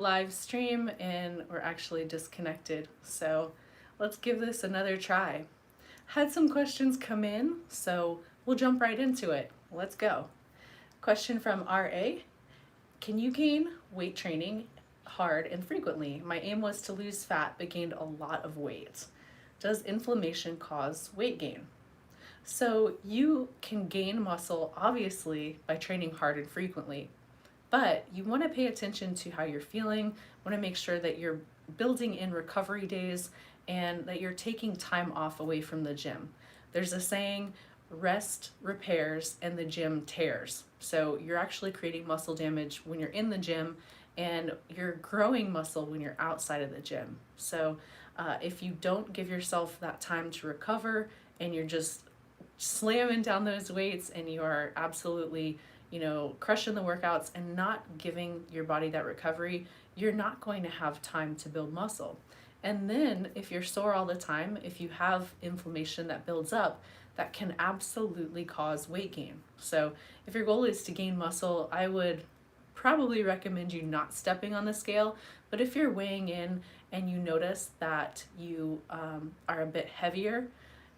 live stream and we're actually disconnected. So let's give this another try. Had some questions come in, so we'll jump right into it. Let's go. Question from RA. Can you gain weight training hard and frequently? My aim was to lose fat but gained a lot of weight. Does inflammation cause weight gain? So you can gain muscle obviously by training hard and frequently, but you want to pay attention to how you're feeling, want to make sure that you're building in recovery days and that you're taking time off away from the gym. There's a saying, rest repairs and the gym tears. So you're actually creating muscle damage when you're in the gym and you're growing muscle when you're outside of the gym. So if you don't give yourself that time to recover and you're just slamming down those weights and you are absolutely crushing the workouts and not giving your body that recovery, you're not going to have time to build muscle. And then if you're sore all the time, if you have inflammation that builds up, that can absolutely cause weight gain. So if your goal is to gain muscle, I would probably recommend you not stepping on the scale. But if you're weighing in and you notice that you are a bit heavier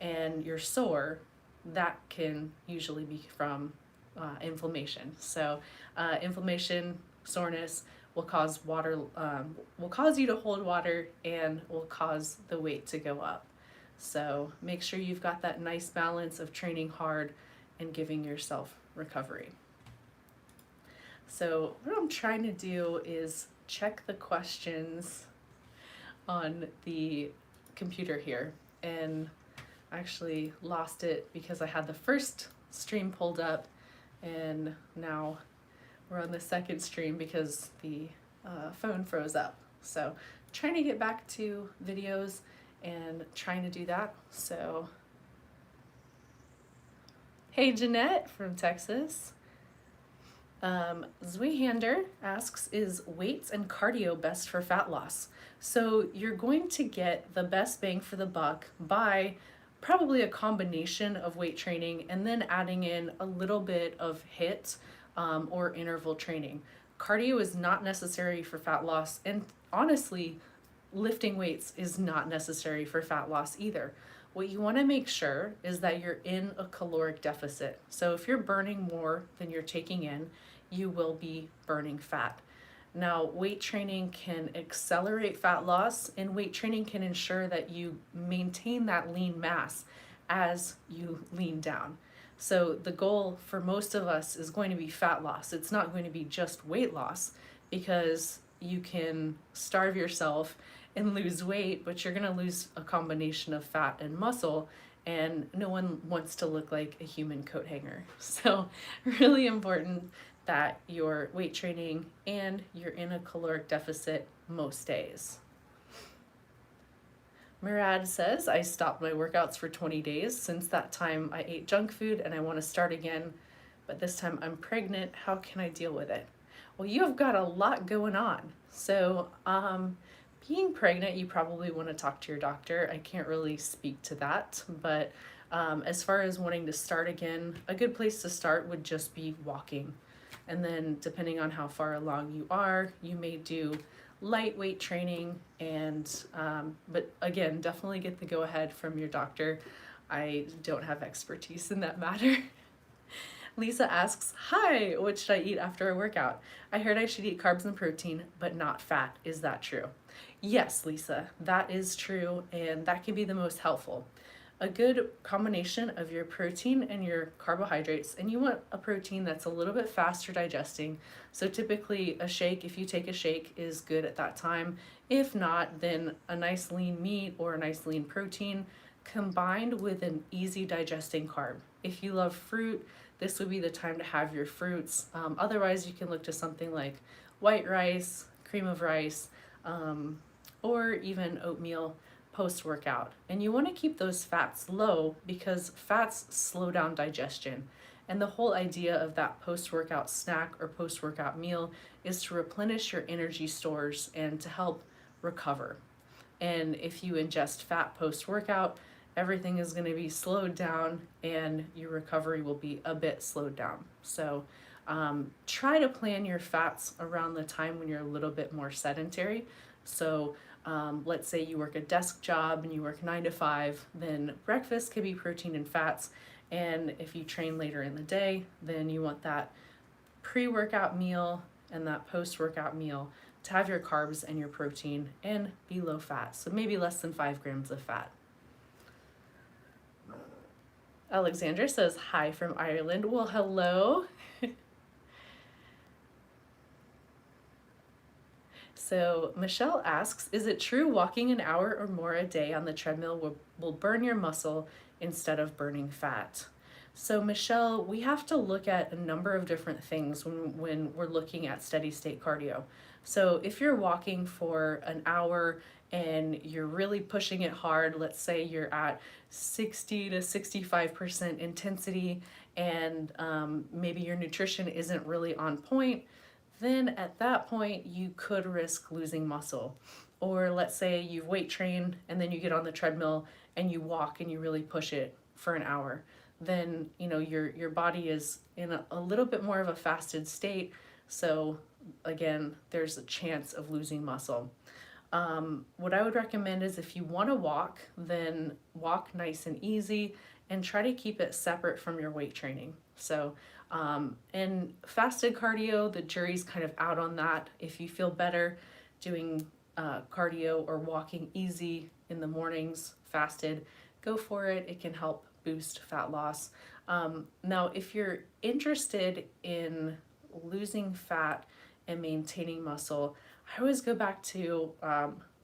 and you're sore, that can usually be from inflammation. So inflammation, soreness will cause will cause you to hold water and will cause the weight to go up. So make sure you've got that nice balance of training hard and giving yourself recovery. So what I'm trying to do is check the questions on the computer here, and I actually lost it because I had the first stream pulled up and now we're on the second stream because the phone froze up. So trying to get back to videos and trying to do that. So hey, Jeanette from Texas. Zwehander asks, is weights and cardio best for fat loss? So you're going to get the best bang for the buck by probably a combination of weight training and then adding in a little bit of HIIT or interval training. Cardio is not necessary for fat loss, and honestly, lifting weights is not necessary for fat loss either. What you want to make sure is that you're in a caloric deficit. So if you're burning more than you're taking in, you will be burning fat. Now, weight training can accelerate fat loss, and weight training can ensure that you maintain that lean mass as you lean down. So the goal for most of us is going to be fat loss. It's not going to be just weight loss, because you can starve yourself and lose weight, but you're going to lose a combination of fat and muscle, and no one wants to look like a human coat hanger. So really important that you're weight training and you're in a caloric deficit most days. Murad says, I stopped my workouts for 20 days. Since that time, I ate junk food and I want to start again, but this time I'm pregnant. How can I deal with it? Well, you have got a lot going on. So being pregnant, you probably want to talk to your doctor. I can't really speak to that, but as far as wanting to start again, a good place to start would just be walking. And then depending on how far along you are, you may do lightweight training, and but again, definitely get the go ahead from your doctor. I don't have expertise in that matter. Lisa asks, hi, what should I eat after a workout? I heard I should eat carbs and protein, but not fat. Is that true? Yes, Lisa, that is true, and that can be the most helpful. A good combination of your protein and your carbohydrates, and you want a protein that's a little bit faster digesting. So typically a shake, if you take a shake, is good at that time. If not, then a nice lean meat or a nice lean protein combined with an easy digesting carb. If you love fruit, this would be the time to have your fruits. Otherwise, you can look to something like white rice, cream of rice, or even oatmeal post-workout. And you want to keep those fats low because fats slow down digestion. And the whole idea of that post-workout snack or post-workout meal is to replenish your energy stores and to help recover. And if you ingest fat post-workout, everything is going to be slowed down and your recovery will be a bit slowed down. So Try to plan your fats around the time when you're a little bit more sedentary. So let's say you work a desk job and you work 9 to 5, then breakfast could be protein and fats. And if you train later in the day, then you want that pre-workout meal and that post-workout meal to have your carbs and your protein and be low fat. So maybe less than 5 grams of fat. Alexandra says hi from Ireland. Well, hello. So Michelle asks, is it true walking an hour or more a day on the treadmill will burn your muscle instead of burning fat? So Michelle, we have to look at a number of different things when we're looking at steady state cardio. So if you're walking for an hour and you're really pushing it hard, let's say you're at 60 to 65% intensity, and maybe your nutrition isn't really on point, then at that point you could risk losing muscle. Or let's say you've weight trained and then you get on the treadmill and you walk and you really push it for an hour. Then your body is in a little bit more of a fasted state. So again, there's a chance of losing muscle. What I would recommend is if you want to walk, then walk nice and easy and try to keep it separate from your weight training. So and fasted cardio, the jury's kind of out on that. If you feel better doing cardio or walking easy in the mornings fasted, go for it. It can help boost fat loss. Now, if you're interested in losing fat and maintaining muscle, I always go back to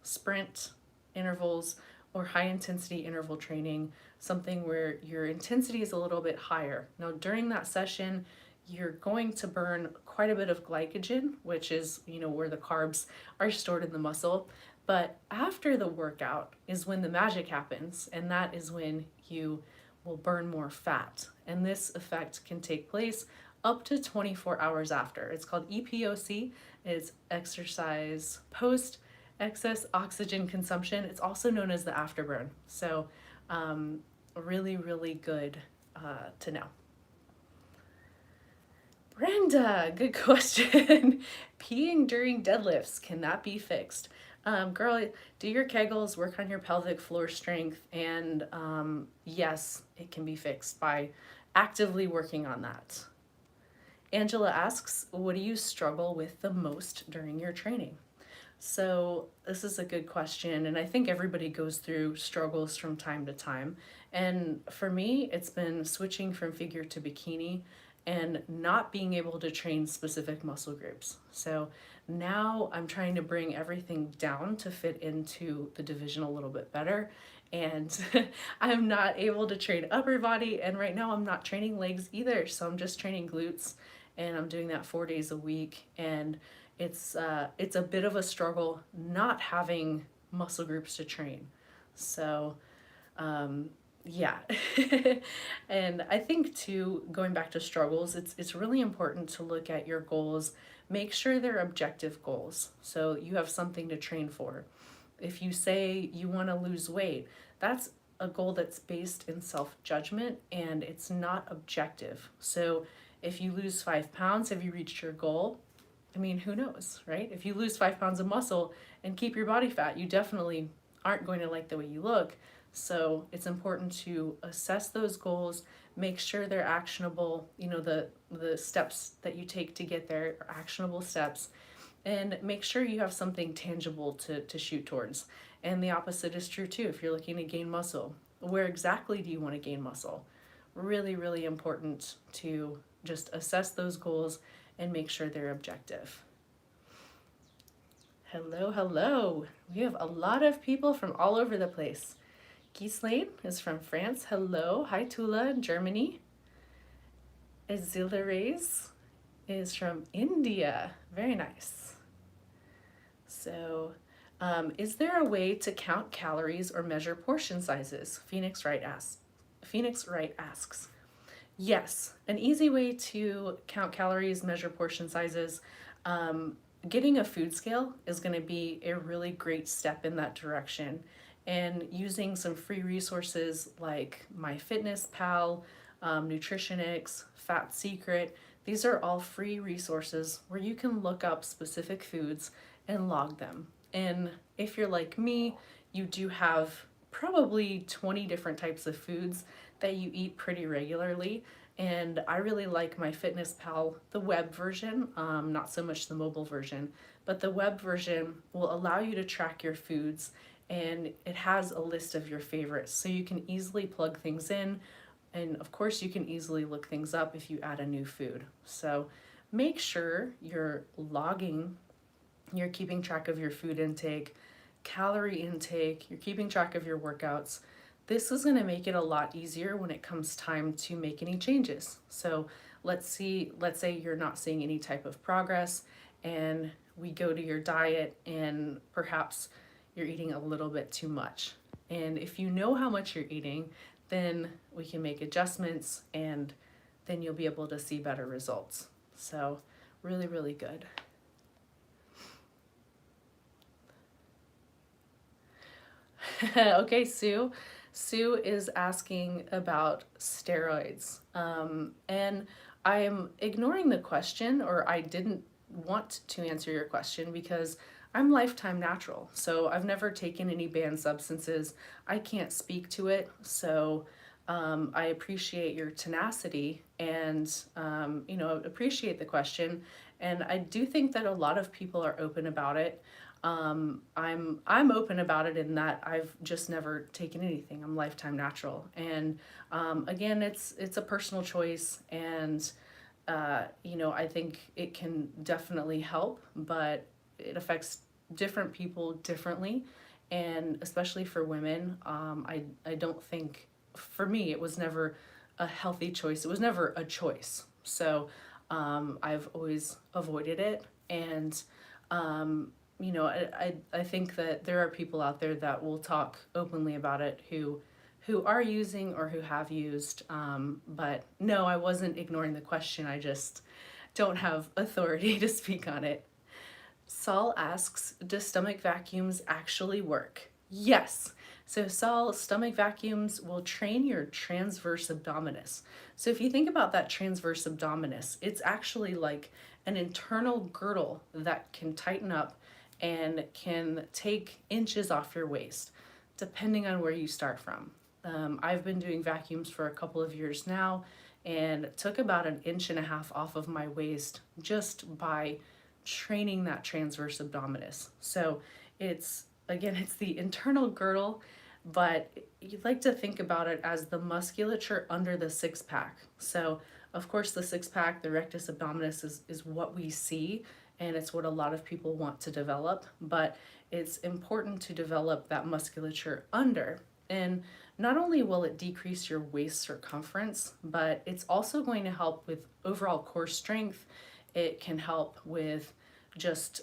sprint intervals or high intensity interval training, something where your intensity is a little bit higher. Now, during that session, you're going to burn quite a bit of glycogen, which is, where the carbs are stored in the muscle. But after the workout is when the magic happens, and that is when you will burn more fat. And this effect can take place up to 24 hours after. It's called EPOC. It's exercise post excess oxygen consumption. It's also known as the afterburn. So really, really good to know. Brenda, good question. Peeing during deadlifts, can that be fixed? Girl, do your Kegels, work on your pelvic floor strength, and yes, it can be fixed by actively working on that. Angela asks, what do you struggle with the most during your training? So this is a good question, and I think everybody goes through struggles from time to time. And for me, it's been switching from figure to bikini and not being able to train specific muscle groups. So now I'm trying to bring everything down to fit into the division a little bit better. And I'm not able to train upper body, and right now I'm not training legs either. So I'm just training glutes, and I'm doing that 4 days a week. And it's a bit of a struggle not having muscle groups to train. So yeah. And I think too, going back to struggles, it's really important to look at your goals. Make sure they're objective goals, so you have something to train for. If you say you want to lose weight, that's a goal that's based in self-judgment and it's not objective. So if you lose 5 pounds, have you reached your goal? I mean, who knows, right? If you lose 5 pounds of muscle and keep your body fat, you definitely aren't going to like the way you look. So it's important to assess those goals, make sure they're actionable, the steps that you take to get there are actionable steps, and make sure you have something tangible to shoot towards. And the opposite is true too. If you're looking to gain muscle, where exactly do you want to gain muscle? Really, really important to just assess those goals and make sure they're objective. Hello, hello. We have a lot of people from all over the place. Ghislaine is from France. Hello. Hi, Tula in Germany. Ezilares is from India. Very nice. So, is there a way to count calories or measure portion sizes? Phoenix Wright asks. Yes, an easy way to count calories, measure portion sizes. Getting a food scale is going to be a really great step in that direction. And using some free resources like MyFitnessPal, Nutritionix, Fat Secret, These are all free resources where you can look up specific foods and log them. And if you're like me, you do have probably 20 different types of foods that you eat pretty regularly. And I really like my FitnessPal, the web version, not so much the mobile version, but the web version will allow you to track your foods, and it has a list of your favorites. So you can easily plug things in, and of course you can easily look things up if you add a new food. So make sure you're logging, you're keeping track of your food intake, calorie intake, you're keeping track of your workouts. This is going to make it a lot easier when it comes time to make any changes. So let's say you're not seeing any type of progress, and we go to your diet and perhaps you're eating a little bit too much. And if you know how much you're eating, then we can make adjustments, and then you'll be able to see better results. So really, really good. Okay, Sue. Sue is asking about steroids. And I am ignoring the question, or I didn't want to answer your question because I'm lifetime natural. So I've never taken any banned substances. I can't speak to it. So I appreciate your tenacity and, appreciate the question. And I do think that a lot of people are open about it. I'm open about it in that I've just never taken anything. I'm lifetime natural, and again, it's a personal choice, and I think it can definitely help, but it affects different people differently, and especially for women, I don't think, for me, it was never a healthy choice. It was never a choice. So I've always avoided it, and I think that there are people out there that will talk openly about it who are using or who have used. But no, I wasn't ignoring the question. I just don't have authority to speak on it. Saul asks, do stomach vacuums actually work? Yes. So Saul, stomach vacuums will train your transverse abdominis. So if you think about that transverse abdominis, it's actually like an internal girdle that can tighten up and can take inches off your waist, depending on where you start from. I've been doing vacuums for a couple of years now, and took about 1.5 inches off of my waist just by training that transverse abdominis. So it's the internal girdle, but you'd like to think about it as the musculature under the six pack. So of course the six pack, the rectus abdominis is what we see, and it's what a lot of people want to develop, but it's important to develop that musculature under. And not only will it decrease your waist circumference, but it's also going to help with overall core strength. It can help with just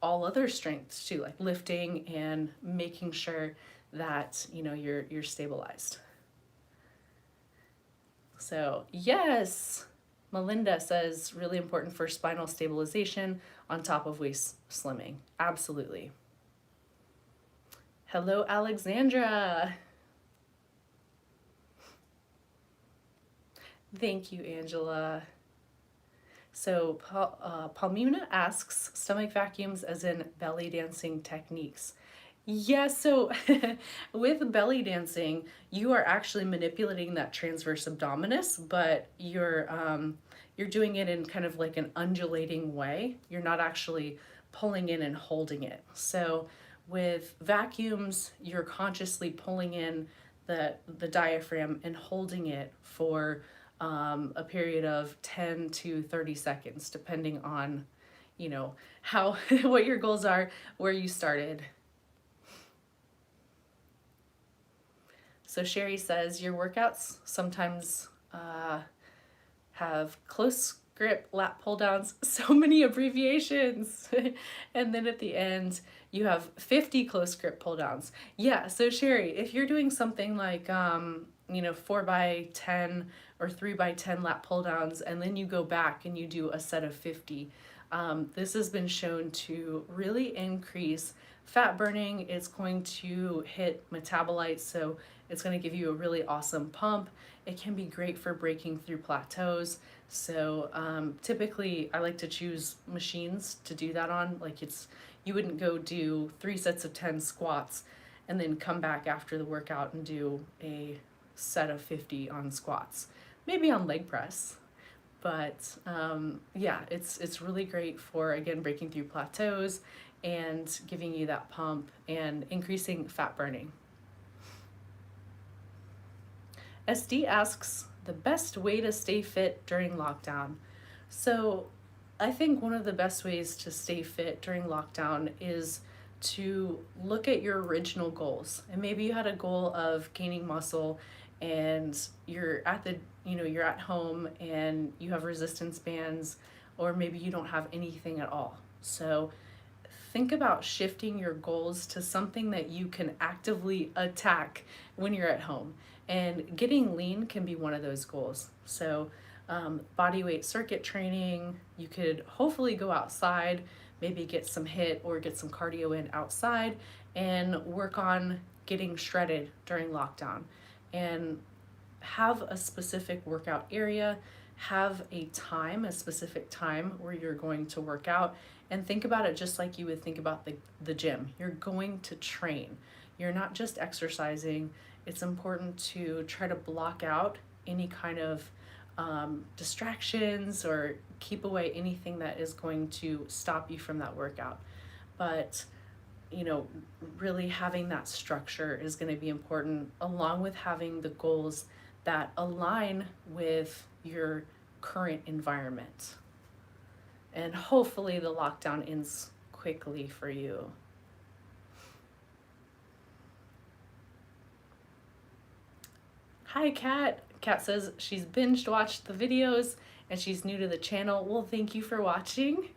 all other strengths too, like lifting and making sure that you're stabilized. So yes, Melinda says really important for spinal stabilization on top of waist slimming. Absolutely. Hello, Alexandra. Thank you, Angela. So Palmuna asks, stomach vacuums as in belly dancing techniques. Yes, so with belly dancing, you are actually manipulating that transverse abdominis, but you're doing it in kind of like an undulating way. You're not actually pulling in and holding it. So with vacuums, you're consciously pulling in the diaphragm and holding it for a period of 10 to 30 seconds, depending on, how what your goals are, where you started. So Sherry says your workouts sometimes have close grip lat pull downs, so many abbreviations. And then at the end, you have 50 close grip pull downs. Yeah, so Sherry, if you're doing something like, 4x10 or 3x10 lat pull downs, and then you go back and you do a set of 50, This has been shown to really increase fat burning. It's going to hit metabolites, so it's going to give you a really awesome pump. It can be great for breaking through plateaus. So typically I like to choose machines to do that on. Like you wouldn't go do 3 sets of 10 squats and then come back after the workout and do a set of 50 on squats. Maybe on leg press. But yeah, it's really great for, again, breaking through plateaus and giving you that pump and increasing fat burning. SD asks, the best way to stay fit during lockdown. So I think one of the best ways to stay fit during lockdown is to look at your original goals. And maybe you had a goal of gaining muscle and you're at home and you have resistance bands, or maybe you don't have anything at all. So think about shifting your goals to something that you can actively attack when you're at home. And getting lean can be one of those goals. So body weight circuit training, you could hopefully go outside, maybe get some HIIT or get some cardio in outside and work on getting shredded during lockdown. And have a specific workout area, have a specific time where you're going to work out, and think about it just like you would think about the gym. You're going to train. You're not just exercising. It's important to try to block out any kind of distractions or keep away anything that is going to stop you from that workout. But really having that structure is going to be important, along with having the goals that align with your current environment. And hopefully the lockdown ends quickly for you. Hi, Kat. Kat says she's binged watched the videos and she's new to the channel. Well, thank you for watching.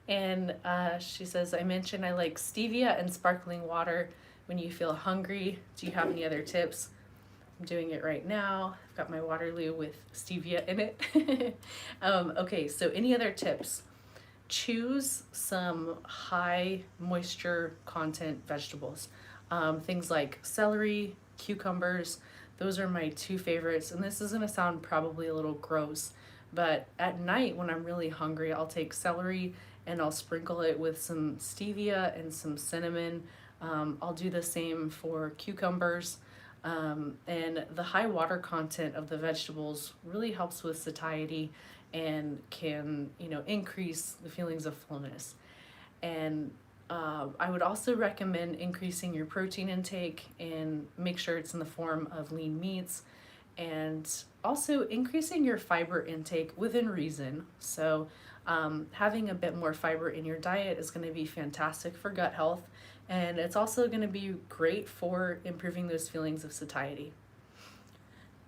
And she says, I mentioned I like stevia and sparkling water when you feel hungry. Do you have any other tips? I'm doing it right now. I've got my Waterloo with stevia in it. Okay, so any other tips? Choose some high moisture content vegetables. Things like celery, cucumbers. Those are my 2 favorites. And this is going to sound probably a little gross, but at night when I'm really hungry, I'll take celery and I'll sprinkle it with some stevia and some cinnamon. I'll do the same for cucumbers. And the high water content of the vegetables really helps with satiety and can, increase the feelings of fullness. And I would also recommend increasing your protein intake and make sure it's in the form of lean meats, and also increasing your fiber intake within reason. So having a bit more fiber in your diet is going to be fantastic for gut health, and it's also going to be great for improving those feelings of satiety.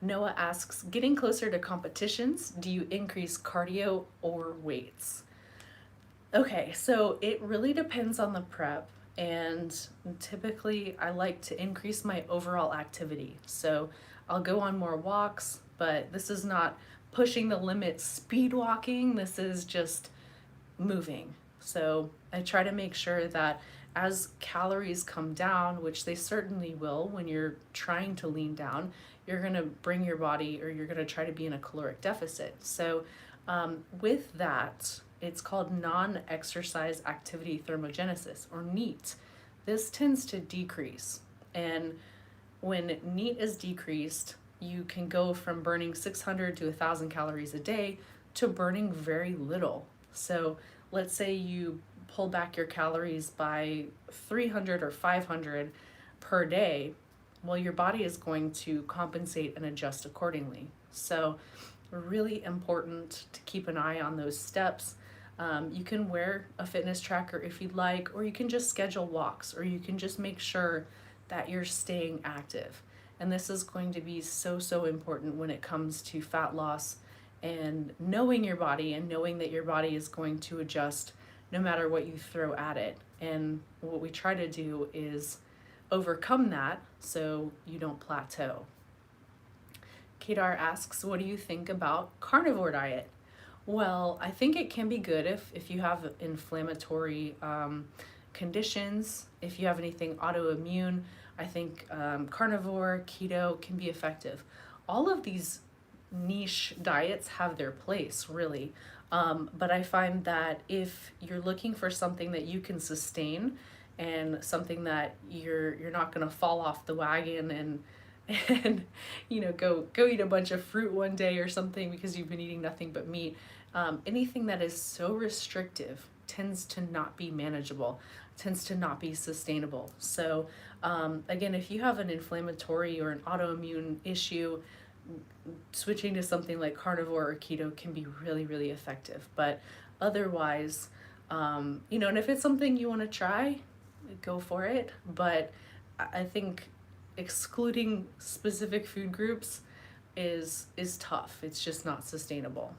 Noah asks, getting closer to competitions, do you increase cardio or weights? Okay, so it really depends on the prep, and typically I like to increase my overall activity. So I'll go on more walks, but this is not pushing the limits speed walking, this is just moving. So I try to make sure that as calories come down, which they certainly will when you're trying to lean down, you're going to bring your body, or you're going to try to be in a caloric deficit. So with that, it's called non-exercise activity thermogenesis, or NEAT. This tends to decrease. And when NEAT is decreased, you can go from burning 600 to 1,000 calories a day to burning very little. So let's say you pull back your calories by 300 or 500 per day. Well, your body is going to compensate and adjust accordingly. So really important to keep an eye on those steps. You can wear a fitness tracker if you'd like, or you can just schedule walks, or you can just make sure that you're staying active. And this is going to be so, so important when it comes to fat loss, and knowing your body and knowing that your body is going to adjust no matter what you throw at it. And what we try to do is overcome that so you don't plateau. Kedar asks, what do you think about carnivore diet? Well, I think it can be good if you have inflammatory conditions, if you have anything autoimmune. I think carnivore, keto can be effective. All of these niche diets have their place, really. But I find that if you're looking for something that you can sustain and something that you're not going to fall off the wagon and go eat a bunch of fruit one day or something because you've been eating nothing but meat, anything that is so restrictive tends to not be manageable, tends to not be sustainable. So again, if you have an inflammatory or an autoimmune issue, switching to something like carnivore or keto can be really, really effective. But otherwise, and if it's something you want to try, go for it. But I think excluding specific food groups is tough. It's just not sustainable.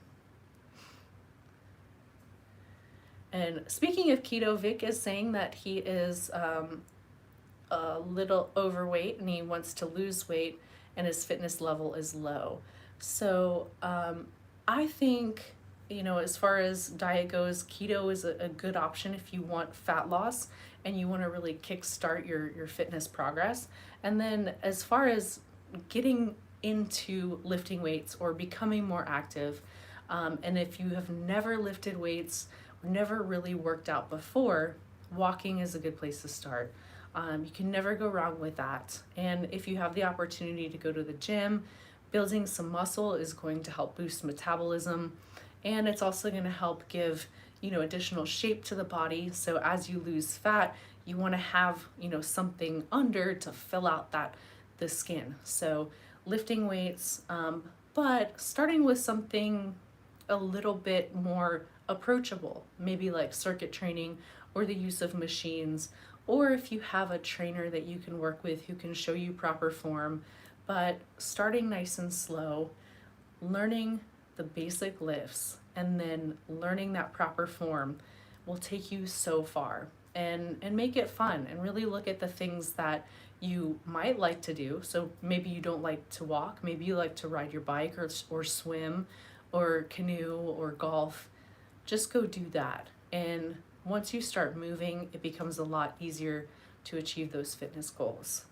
And speaking of keto, Vic is saying that he is a little overweight and he wants to lose weight and his fitness level is low. So I think, as far as diet goes, keto is a good option if you want fat loss and you want to really kickstart your fitness progress. And then as far as getting into lifting weights or becoming more active, and if you have never lifted weights, never really worked out before, walking is a good place to start. You can never go wrong with that. And if you have the opportunity to go to the gym, building some muscle is going to help boost metabolism. And it's also going to help give, additional shape to the body. So as you lose fat, you want to have, something under to fill out the skin. So lifting weights, but starting with something a little bit more approachable, maybe like circuit training or the use of machines, or if you have a trainer that you can work with who can show you proper form. But starting nice and slow, learning the basic lifts, and then learning that proper form will take you so far, and make it fun and really look at the things that you might like to do. So maybe you don't like to walk, maybe you like to ride your bike or swim or canoe or golf. Just go do that. And once you start moving, it becomes a lot easier to achieve those fitness goals.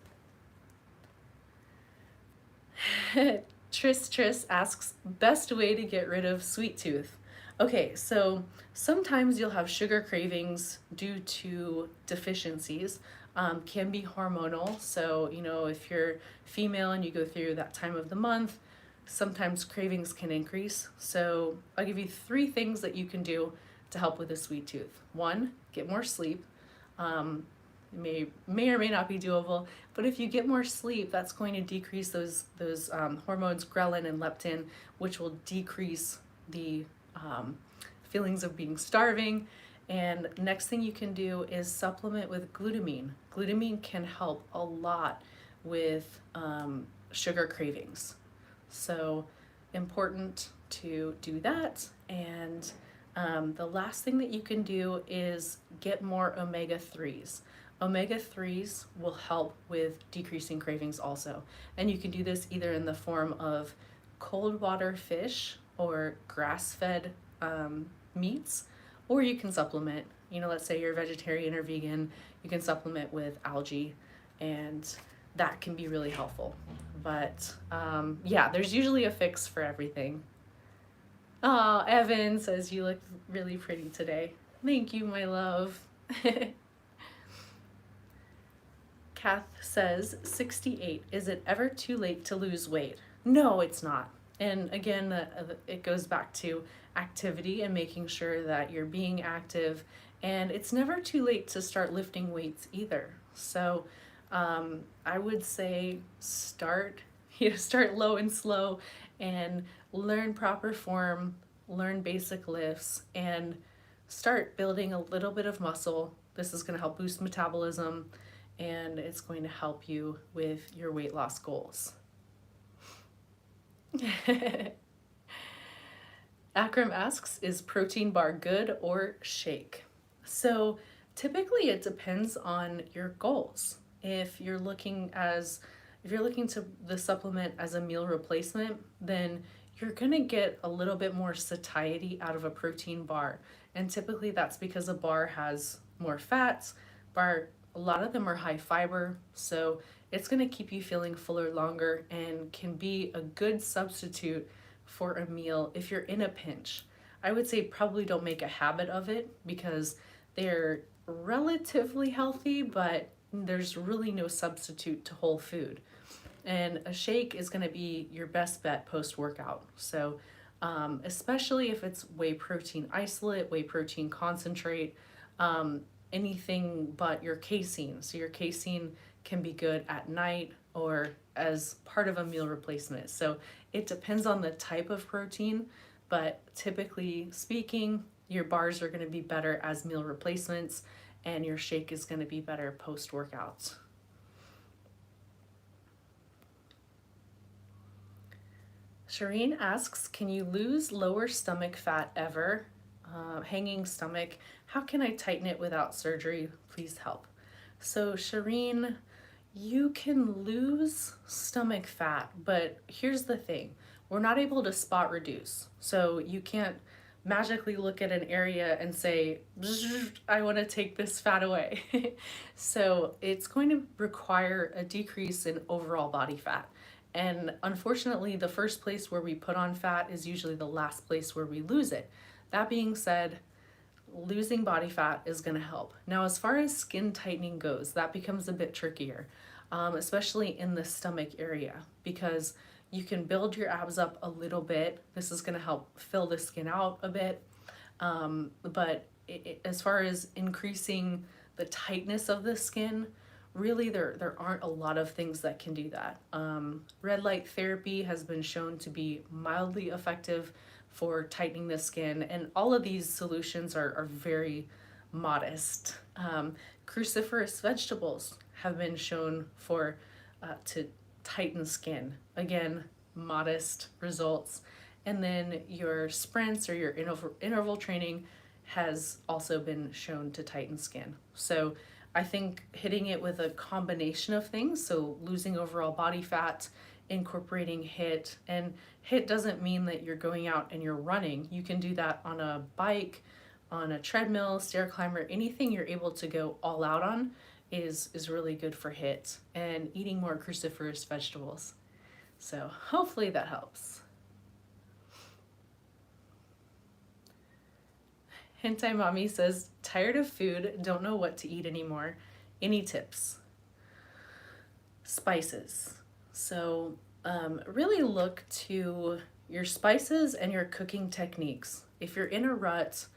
Tris asks, best way to get rid of sweet tooth. Okay, so sometimes you'll have sugar cravings due to deficiencies. Can be hormonal. So, if you're female and you go through that time of the month, sometimes cravings can increase. So I'll give you 3 things that you can do to help with a sweet tooth. 1, get more sleep. May or may not be doable, but if you get more sleep, that's going to decrease those hormones ghrelin and leptin, which will decrease the feelings of being starving. And next thing you can do is supplement with glutamine. Glutamine can help a lot with sugar cravings. So important to do that. And the last thing that you can do is get more omega-3s. Omega-3s will help with decreasing cravings also. And you can do this either in the form of cold water fish or grass-fed meats, or you can supplement. Let's say you're vegetarian or vegan, you can supplement with algae, and that can be really helpful. But there's usually a fix for everything. Oh, Evan says you look really pretty today. Thank you, my love. Kath says, 68, is it ever too late to lose weight? No, it's not. And again, it goes back to activity and making sure that you're being active. And it's never too late to start lifting weights either. So I would say start low and slow and learn proper form, learn basic lifts, and start building a little bit of muscle. This is going to help boost metabolism, and it's going to help you with your weight loss goals. Akram asks, is protein bar good or shake? So typically it depends on your goals. If you're looking to the supplement as a meal replacement, then you're gonna get a little bit more satiety out of a protein bar. And typically that's because a bar has more fats. A lot of them are high fiber, so it's gonna keep you feeling fuller longer and can be a good substitute for a meal if you're in a pinch. I would say probably don't make a habit of it because they're relatively healthy, but there's really no substitute to whole food. And a shake is going to be your best bet post workout. So, especially if it's whey protein isolate, whey protein concentrate, anything but your casein. So, your casein can be good at night or as part of a meal replacement. So, it depends on the type of protein, but typically speaking, your bars are going to be better as meal replacements, and your shake is going to be better post workouts. Shireen asks, can you lose lower stomach fat ever? Hanging stomach, how can I tighten it without surgery? Please help. So Shireen, you can lose stomach fat, but here's the thing. We're not able to spot reduce. So you can't magically look at an area and say, I want to take this fat away. So it's going to require a decrease in overall body fat. And unfortunately, the first place where we put on fat is usually the last place where we lose it. That being said, losing body fat is going to help. Now, as far as skin tightening goes, that becomes a bit trickier, especially in the stomach area, because you can build your abs up a little bit. This is going to help fill the skin out a bit. But as far as increasing the tightness of the skin, really there aren't a lot of things that can do that. Red light therapy has been shown to be mildly effective for tightening the skin, and all of these solutions are very modest. Cruciferous vegetables have been shown for to tighten skin. Again, modest results. And then your sprints or your interval training has also been shown to tighten skin. So I think hitting it with a combination of things, so losing overall body fat, incorporating HIIT, and HIIT doesn't mean that you're going out and you're running. You can do that on a bike, on a treadmill, stair climber, anything you're able to go all out on is really good for HIIT, and eating more cruciferous vegetables. So hopefully that helps. Hentai Mommy says, tired of food, don't know what to eat anymore. Any tips? Spices. So really look to your spices and your cooking techniques. If you're in a rut,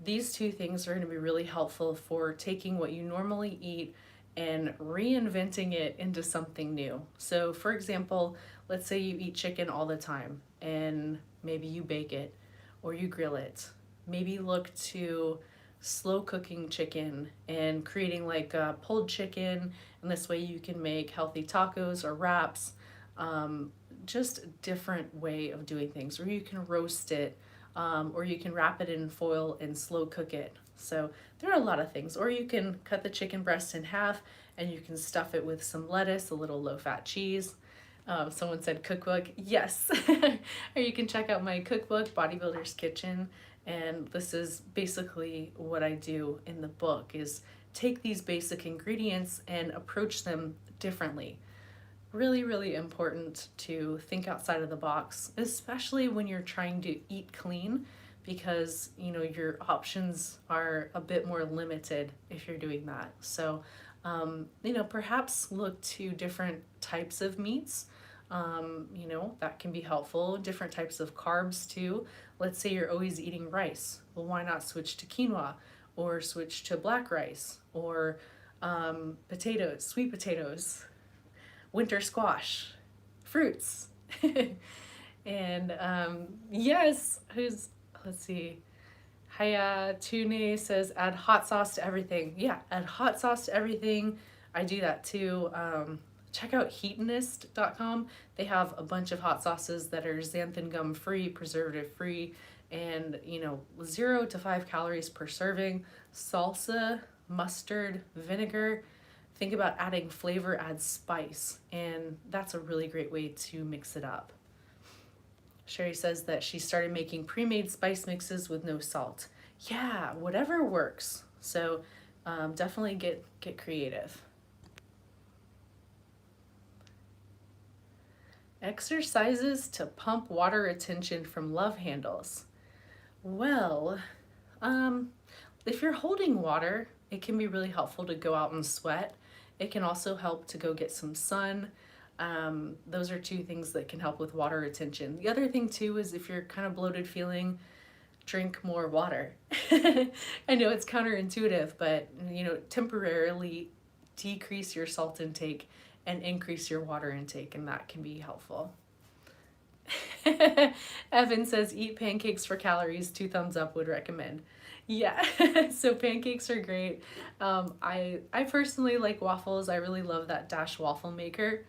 these two things are going to be really helpful for taking what you normally eat and reinventing it into something new. So for example, let's say you eat chicken all the time and maybe you bake it or you grill it. Maybe look to slow cooking chicken and creating like a pulled chicken, and this way you can make healthy tacos or wraps. Just a different way of doing things. Or you can roast it, or you can wrap it in foil and slow cook it. So there are a lot of things. Or you can cut the chicken breast in half and you can stuff it with some lettuce, a little low-fat cheese. Someone said cookbook. Yes. Or you can check out my cookbook, Bodybuilder's Kitchen. And this is basically what I do in the book, is take these basic ingredients and approach them differently. Really, really important to think outside of the box, especially when you're trying to eat clean, because your options are a bit more limited if you're doing that. So perhaps look to different types of meats. That can be helpful. Different types of carbs too. Let's say you're always eating rice. Well, why not switch to quinoa or switch to black rice or potatoes, sweet potatoes, winter squash, fruits. And yes, let's see. Haya Tune says, add hot sauce to everything. Yeah, add hot sauce to everything. I do that too. Check out heatonist.com. They have a bunch of hot sauces that are xanthan gum free, preservative free, and 0 to 5 calories per serving. Salsa, mustard, vinegar. Think about adding flavor, add spice, and that's a really great way to mix it up. Sherry says that she started making pre-made spice mixes with no salt. Yeah, whatever works. So definitely get creative. Exercises to pump water retention from love handles. Well, if you're holding water, it can be really helpful to go out and sweat. It can also help to go get some sun. Those are two things that can help with water retention. The other thing too is if you're kind of bloated feeling, drink more water. I know it's counterintuitive, but temporarily decrease your salt intake and increase your water intake, and that can be helpful. Evan says, eat pancakes for calories, 2 thumbs up, would recommend. Yeah, so pancakes are great. I personally like waffles. I really love that Dash waffle maker.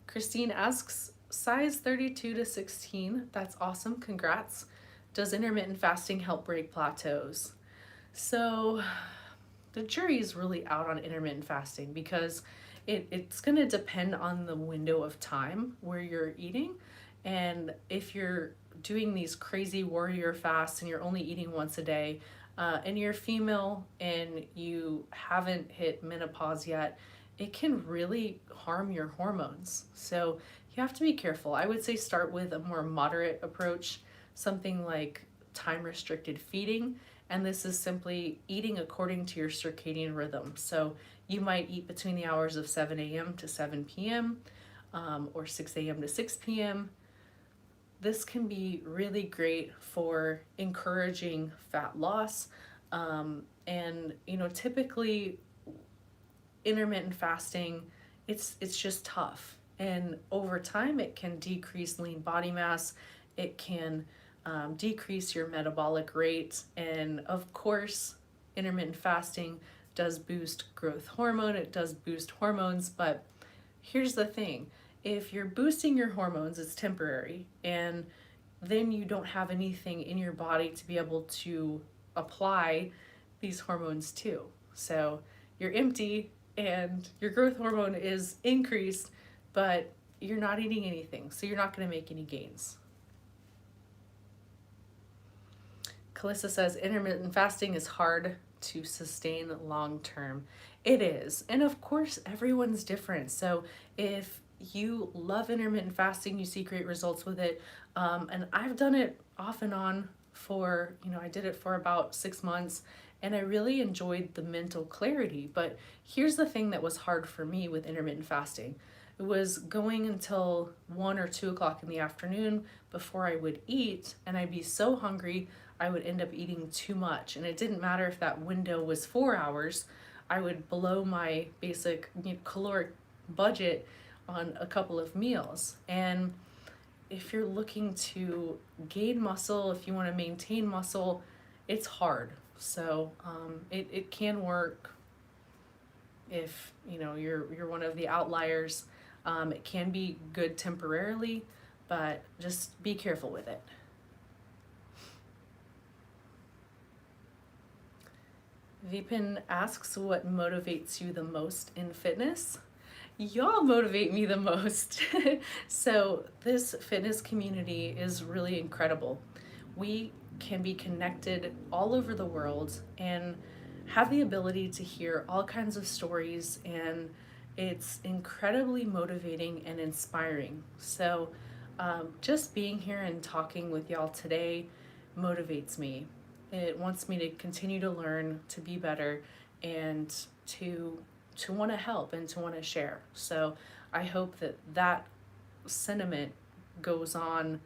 Christine asks, size 32 to 16. That's awesome. Congrats. Does intermittent fasting help break plateaus? So the jury is really out on intermittent fasting because it's going to depend on the window of time where you're eating. And if you're doing these crazy warrior fasts and you're only eating once a day, and you're female and you haven't hit menopause yet, it can really harm your hormones. So you have to be careful. I would say start with a more moderate approach, something like time restricted feeding. And this is simply eating according to your circadian rhythm. So you might eat between the hours of 7 a.m. to 7 p.m. Or 6 a.m. to 6 p.m. This can be really great for encouraging fat loss. And typically intermittent fasting, it's just tough. And over time, it can decrease lean body mass. It can decrease your metabolic rate. And of course, intermittent fasting does boost growth hormone. It does boost hormones. But here's the thing. If you're boosting your hormones, it's temporary. And then you don't have anything in your body to be able to apply these hormones to. So you're empty and your growth hormone is increased, but you're not eating anything. So you're not going to make any gains. Calissa says intermittent fasting is hard to sustain long term. It is. And of course, everyone's different. So if you love intermittent fasting, you see great results with it. And I've done it off and on for, I did it for about 6 months and I really enjoyed the mental clarity. But here's the thing that was hard for me with intermittent fasting. It was going until 1 or 2 o'clock in the afternoon before I would eat, and I'd be so hungry I would end up eating too much. And it didn't matter if that window was 4 hours, I would blow my basic caloric budget on a couple of meals. And if you're looking to gain muscle, if you want to maintain muscle, it's hard. So it can work if you're one of the outliers. It can be good temporarily, but just be careful with it. Vipin asks, what motivates you the most in fitness? Y'all motivate me the most. So this fitness community is really incredible. We can be connected all over the world and have the ability to hear all kinds of stories, and it's incredibly motivating and inspiring. So just being here and talking with y'all today motivates me. It wants me to continue to learn, to be better, and to want to help and to want to share. So I hope that sentiment goes on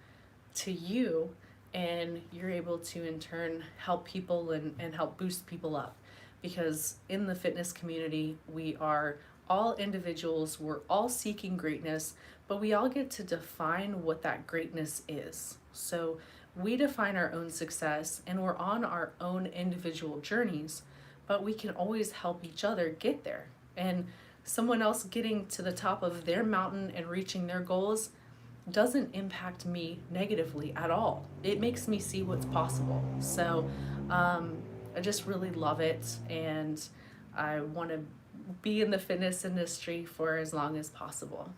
to you and you're able to in turn help people and help boost people up. Because in the fitness community, we are all individuals, we're all seeking greatness, but we all get to define what that greatness is. So we define our own success and we're on our own individual journeys, but we can always help each other get there. And someone else getting to the top of their mountain and reaching their goals doesn't impact me negatively at all. It makes me see what's possible. So I just really love it, and I want to be in the fitness industry for as long as possible.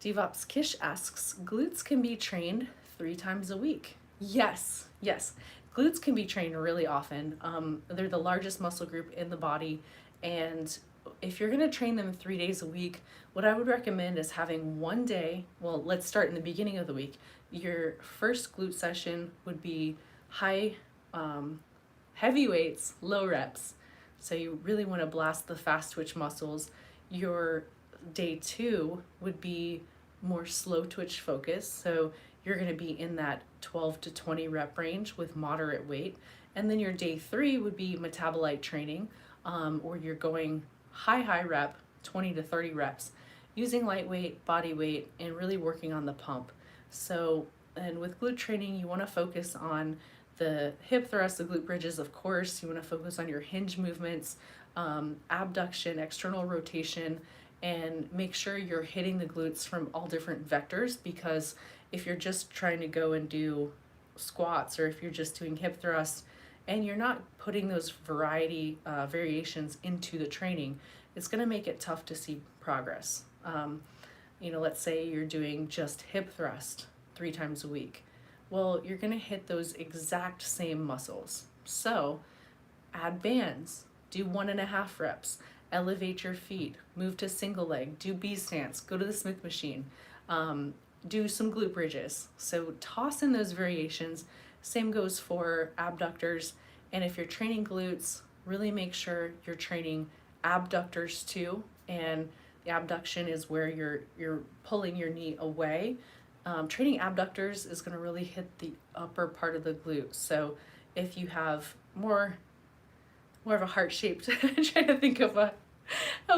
Devops Kish asks, glutes can be trained 3 times a week. Yes, yes. Glutes can be trained really often. They're the largest muscle group in the body, and if you're going to train them 3 days a week, what I would recommend is having one day. Well, let's start in the beginning of the week. Your first glute session would be high, heavy weights, low reps. So you really want to blast the fast twitch muscles. Your day 2 would be more slow twitch focus. So you're going to be in that 12 to 20 rep range with moderate weight. And then your day 3 would be metabolite training, or you're going high rep, 20 to 30 reps, using lightweight, body weight, and really working on the pump. So, and with glute training, you want to focus on the hip thrust, the glute bridges, of course. You want to focus on your hinge movements, abduction, external rotation, and make sure you're hitting the glutes from all different vectors, because if you're just trying to go and do squats, or if you're just doing hip thrusts and you're not putting those variations into the training, it's going to make it tough to see progress. Let's say you're doing just hip thrust 3 times a week. Well, you're going to hit those exact same muscles. So add bands, do 1.5 reps, elevate your feet, move to single leg, do B stance, go to the Smith machine, do some glute bridges. So toss in those variations. Same goes for abductors. And if you're training glutes, really make sure you're training abductors too. And the abduction is where you're pulling your knee away. Training abductors is going to really hit the upper part of the glute. So if you have more of a heart-shaped, I'm trying to think of a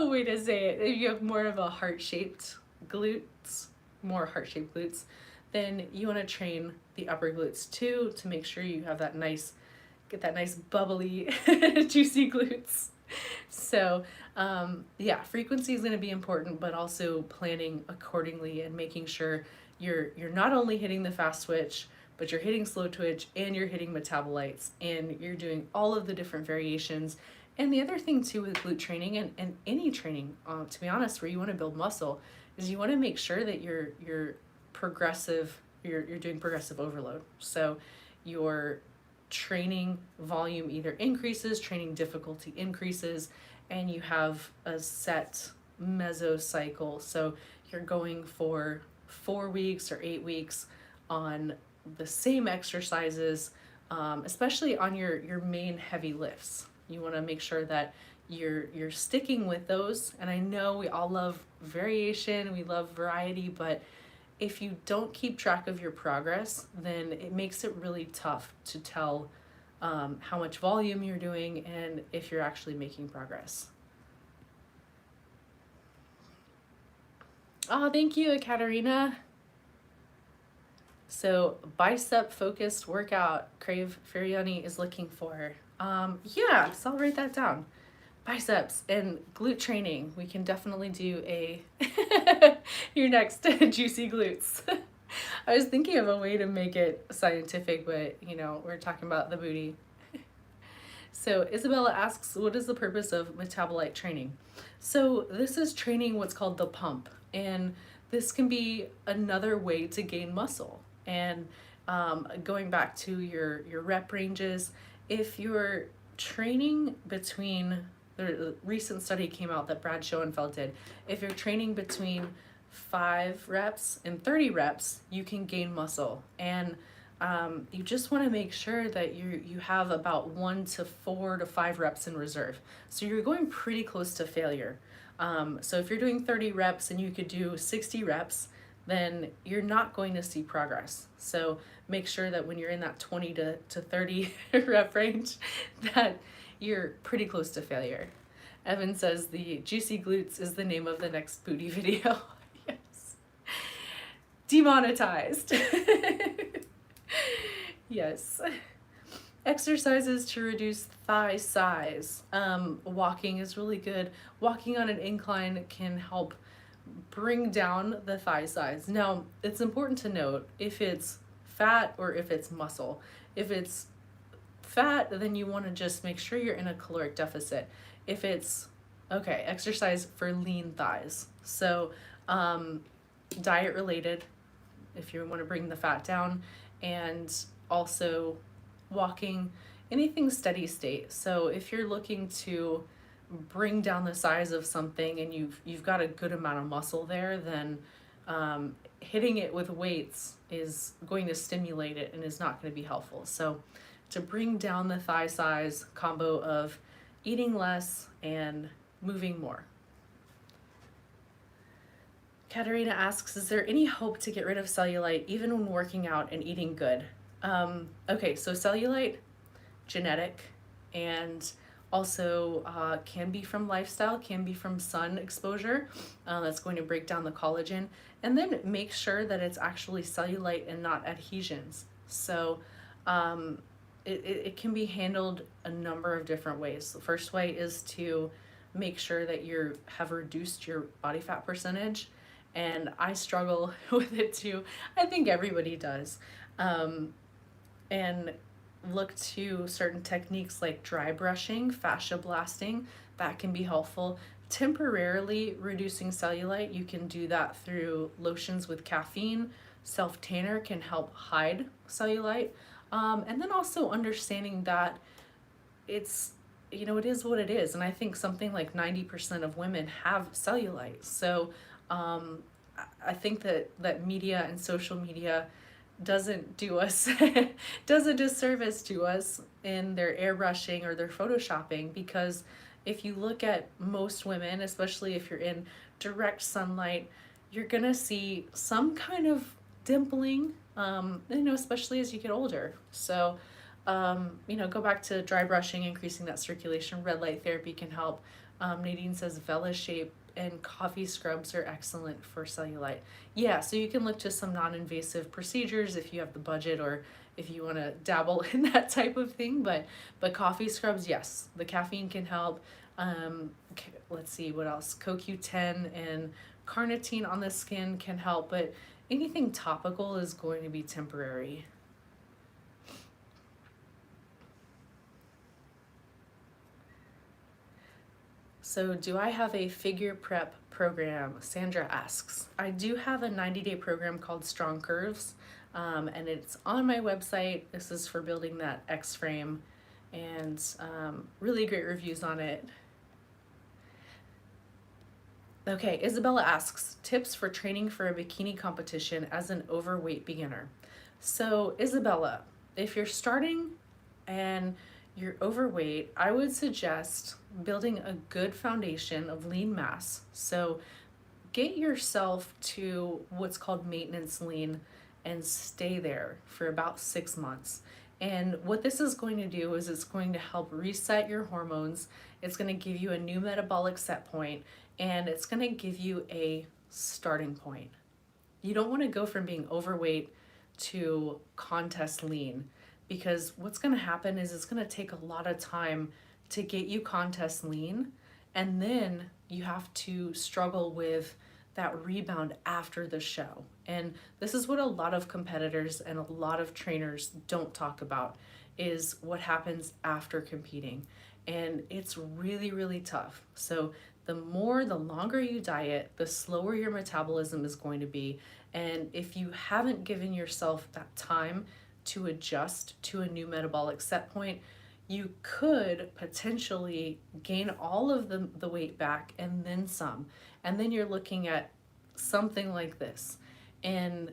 way to say it. If you have more of a heart-shaped glutes, then you want to train the upper glutes too, to make sure you have get that nice bubbly, juicy glutes. So frequency is going to be important, but also planning accordingly and making sure you're not only hitting the fast twitch, but you're hitting slow twitch and you're hitting metabolites, and you're doing all of the different variations. And the other thing too with glute training and any training, to be honest, where you want to build muscle, is you want to make sure that you're doing progressive overload. So your training volume either increases, training difficulty increases, and you have a set mesocycle. So you're going for 4 weeks or 8 weeks on the same exercises, especially on your main heavy lifts. You want to make sure that you're sticking with those. And I know we all love variation, we love variety, but if you don't keep track of your progress, then it makes it really tough to tell how much volume you're doing and if you're actually making progress. Oh, thank you, Katerina. So bicep focused workout Crave Feriani is looking for. Yeah, so I'll write that down. Biceps and glute training. We can definitely do your next juicy glutes. I was thinking of a way to make it scientific, but we're talking about the booty. So Isabella asks, what is the purpose of metabolite training? So this is training what's called the pump, and this can be another way to gain muscle. And going back to your rep ranges, if you're training between, the recent study came out that Brad Schoenfeld did, if you're training between 5 reps and 30 reps, you can gain muscle. And you just want to make sure that you have about 1 to 4 to 5 reps in reserve. So you're going pretty close to failure. So if you're doing 30 reps and you could do 60 reps, then you're not going to see progress. So make sure that when you're in that 20 to 30 rep range, that you're pretty close to failure. Evan says the juicy glutes is the name of the next booty video. Yes. Demonetized. Yes. Exercises to reduce thigh size. Walking is really good. Walking on an incline can help bring down the thigh size. Now, it's important to note if it's fat or if it's muscle. If it's fat, then you want to just make sure you're in a caloric deficit. If it's, exercise for lean thighs. So diet related, if you want to bring the fat down, and also walking, anything steady state. So if you're looking to bring down the size of something and you've got a good amount of muscle there, then hitting it with weights is going to stimulate it and is not going to be helpful. So to bring down the thigh size, combo of eating less and moving more. Katerina asks, is there any hope to get rid of cellulite even when working out and eating good? Okay, so cellulite, genetic, and also can be from lifestyle, can be from sun exposure. That's going to break down the collagen. And then make sure that it's actually cellulite and not adhesions. So it can be handled a number of different ways. The first way is to make sure that you have reduced your body fat percentage. And I struggle with it too. I think everybody does. And look to certain techniques like dry brushing, fascia blasting, that can be helpful. Temporarily reducing cellulite, you can do that through lotions with caffeine. Self-tanner can help hide cellulite. And then also understanding that it's, it is what it is. And I think something like 90% of women have cellulite. So I think that media and social media doesn't do us does a disservice to us in their airbrushing or their photoshopping, because if you look at most women, especially if you're in direct sunlight, you're gonna see some kind of dimpling, especially as you get older. So go back to dry brushing, increasing that circulation. Red light therapy can help. Nadine says Vela shape and coffee scrubs are excellent for cellulite. Yeah, so you can look to some non-invasive procedures if you have the budget or if you want to dabble in that type of thing. But coffee scrubs, yes, the caffeine can help. Let's see what else. CoQ10 and carnitine on the skin can help, but anything topical is going to be temporary. So do I have a figure prep program? Sandra asks. I do have a 90-day program called Strong Curves, and it's on my website. This is for building that X frame, and really great reviews on it. Okay, Isabella asks, tips for training for a bikini competition as an overweight beginner. So Isabella, if you're starting and you're overweight, I would suggest building a good foundation of lean mass. So get yourself to what's called maintenance lean and stay there for about 6 months. And what this is going to do is it's going to help reset your hormones. It's going to give you a new metabolic set point, and it's going to give you a starting point. You don't want to go from being overweight to contest lean, because what's going to happen is it's going to take a lot of time to get you contest lean, and then you have to struggle with that rebound after the show. And this is what a lot of competitors and a lot of trainers don't talk about, is what happens after competing. And it's really, really tough. So the longer you diet, the slower your metabolism is going to be. And if you haven't given yourself that time to adjust to a new metabolic set point, you could potentially gain all of the weight back and then some. And then you're looking at something like this. And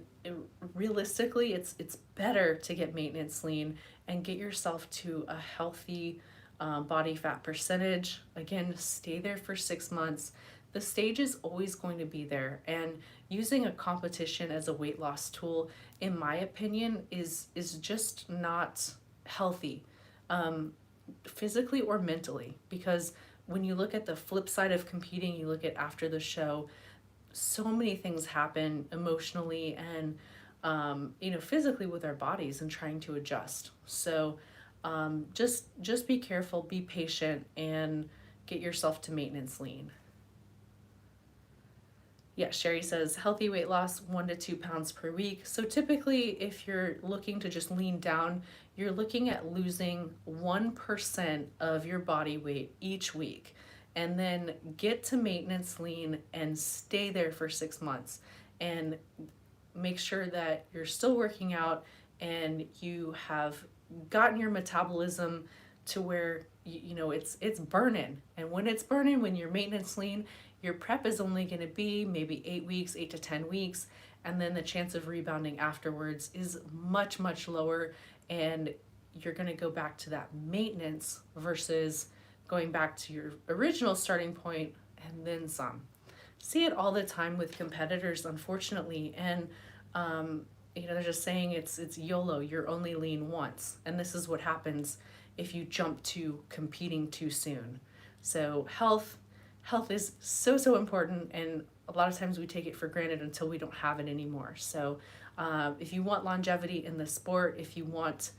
realistically, it's better to get maintenance lean and get yourself to a healthy body fat percentage. Again, stay there for 6 months. The stage is always going to be there, and using a competition as a weight loss tool, in my opinion, is just not healthy, physically or mentally. Because when you look at the flip side of competing, you look at after the show, so many things happen emotionally and physically with our bodies and trying to adjust. So just be careful, be patient, and get yourself to maintenance lean. Yeah, Sherry says healthy weight loss 1 to 2 pounds per week. So typically, if you're looking to just lean down, you're looking at losing 1% of your body weight each week, and then get to maintenance lean and stay there for 6 months. and make sure that you're still working out and you have gotten your metabolism to where it's burning. And when it's burning, when you're maintenance lean, your prep is only going to be maybe 8 weeks, 8 to 10 weeks, and then the chance of rebounding afterwards is much, much lower, and you're going to go back to that maintenance versus going back to your original starting point and then some. See it all the time with competitors, unfortunately, and they're just saying it's YOLO, you're only lean once, and this is what happens if you jump to competing too soon. So health is so important, and a lot of times we take it for granted until we don't have it anymore. So if you want longevity in the sport, if you want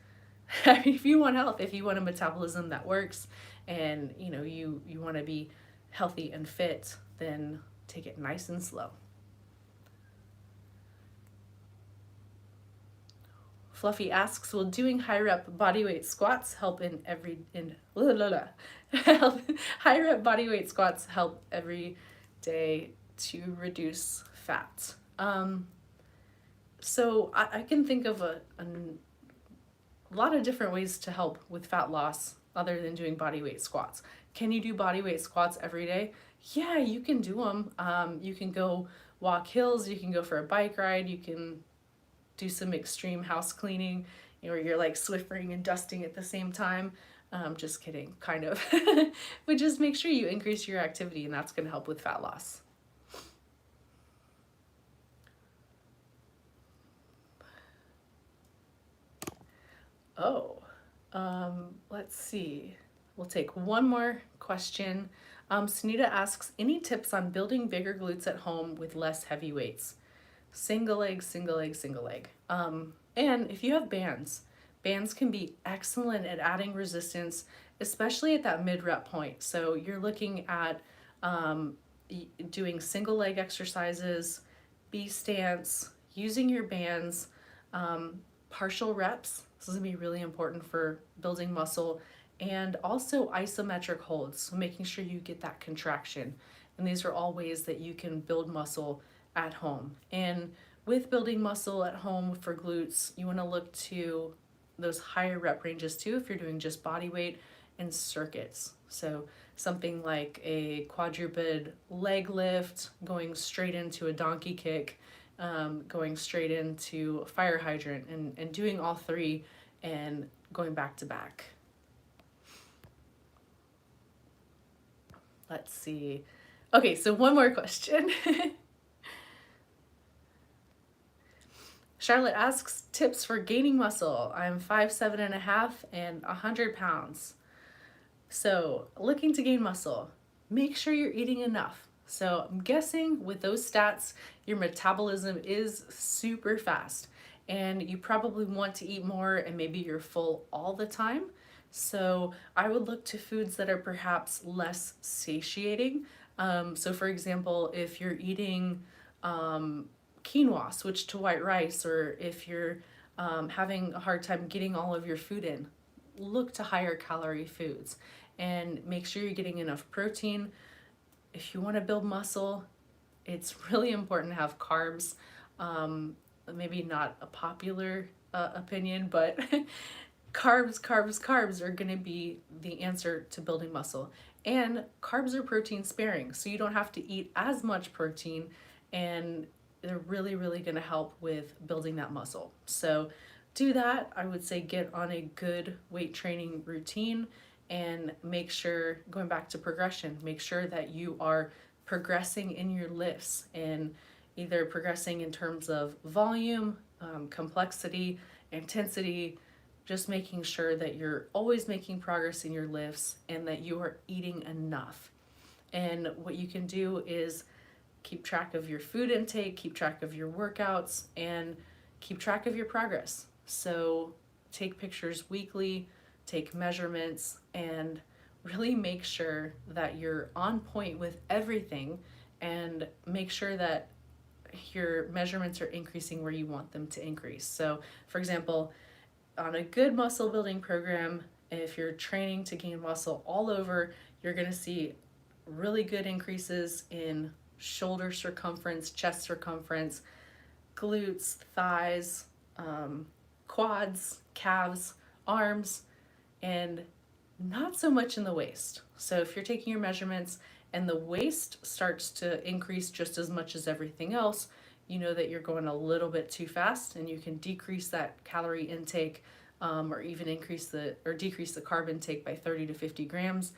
if you want health, if you want a metabolism that works, and you want to be healthy and fit, then take it nice and slow. Fluffy asks, will doing high rep bodyweight squats help high rep bodyweight squats help every day to reduce fat? So I can think of a lot of different ways to help with fat loss other than doing bodyweight squats. Can you do bodyweight squats every day? Yeah, you can do them. You can go walk hills, you can go for a bike ride, you can do some extreme house cleaning, where you're like Swiffering and dusting at the same time. Just kidding, kind of. But just make sure you increase your activity, and that's going to help with fat loss. Let's see. We'll take one more question. Sunita asks, any tips on building bigger glutes at home with less heavy weights? Single leg, single leg, single leg. And if you have bands can be excellent at adding resistance, especially at that mid-rep point. So you're looking at doing single leg exercises, B stance, using your bands, partial reps. This is gonna be really important for building muscle, and also isometric holds, so making sure you get that contraction. And these are all ways that you can build muscle at home. And with building muscle at home for glutes, you want to look to those higher rep ranges too if you're doing just body weight and circuits. So something like a quadruped leg lift, going straight into a donkey kick, going straight into a fire hydrant, and doing all three and going back to back. Let's see. Okay, so one more question. Charlotte asks, tips for gaining muscle. I'm 5'7.5" and 100 pounds. So looking to gain muscle, make sure you're eating enough. So I'm guessing with those stats, your metabolism is super fast, and you probably want to eat more, and maybe you're full all the time. So I would look to foods that are perhaps less satiating. So for example, if you're eating quinoa, switch to white rice, or if you're having a hard time getting all of your food in, look to higher calorie foods and make sure you're getting enough protein. If you want to build muscle, it's really important to have carbs. Maybe not a popular opinion, but carbs are going to be the answer to building muscle. And carbs are protein sparing, so you don't have to eat as much protein, and they're really, really going to help with building that muscle. So do that. I would say get on a good weight training routine, and make sure, going back to progression, make sure that you are progressing in your lifts, and either progressing in terms of volume, complexity, intensity, just making sure that you're always making progress in your lifts and that you are eating enough. And what you can do is keep track of your food intake, keep track of your workouts, and keep track of your progress. So take pictures weekly, take measurements, and really make sure that you're on point with everything, and make sure that your measurements are increasing where you want them to increase. So for example, on a good muscle building program, if you're training to gain muscle all over, you're going to see really good increases in shoulder circumference, chest circumference, glutes, thighs, quads, calves, arms, and not so much in the waist. So if you're taking your measurements and the waist starts to increase just as much as everything else, you know that you're going a little bit too fast, and you can decrease that calorie intake, or even decrease the carb intake by 30 to 50 grams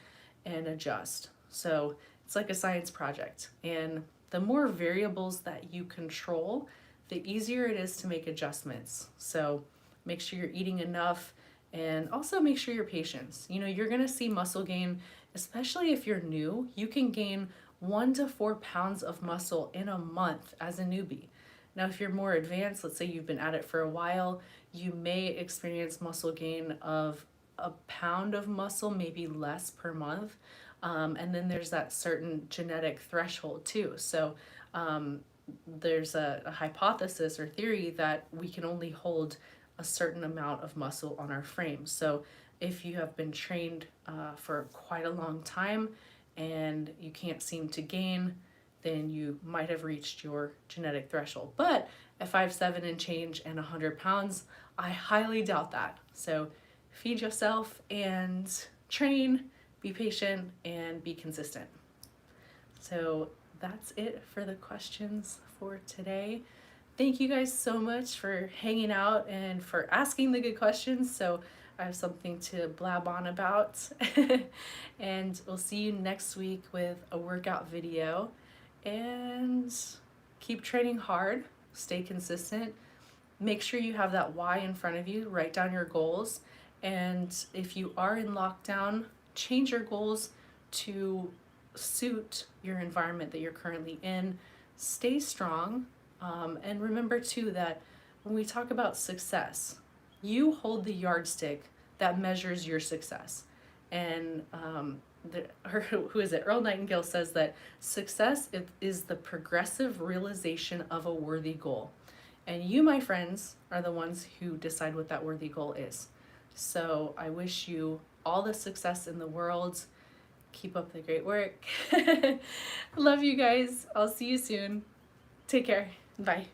and adjust. So it's like a science project. And the more variables that you control, the easier it is to make adjustments. So make sure you're eating enough, and also make sure you're patient. You know, you're gonna see muscle gain, especially if you're new. You can gain 1 to 4 pounds of muscle in a month as a newbie. Now, if you're more advanced, let's say you've been at it for a while, you may experience muscle gain of a pound of muscle, maybe less per month. And then there's that certain genetic threshold too. So there's a hypothesis or theory that we can only hold a certain amount of muscle on our frame. So if you have been trained for quite a long time and you can't seem to gain, then you might have reached your genetic threshold. But at 5'7" and change and 100 pounds, I highly doubt that. So feed yourself and train, be patient, and be consistent. So that's it for the questions for today. Thank you guys so much for hanging out and for asking the good questions, so I have something to blab on about. And we'll see you next week with a workout video. And keep training hard, stay consistent. Make sure you have that why in front of you. Write down your goals. And if you are in lockdown, change your goals to suit your environment that you're currently in. Stay strong. And remember too that when we talk about success, you hold the yardstick that measures your success. And who is it? Earl Nightingale says that success is the progressive realization of a worthy goal. And you, my friends, are the ones who decide what that worthy goal is. So I wish you all the success in the world. Keep up the great work. Love you guys. I'll see you soon. Take care. Bye.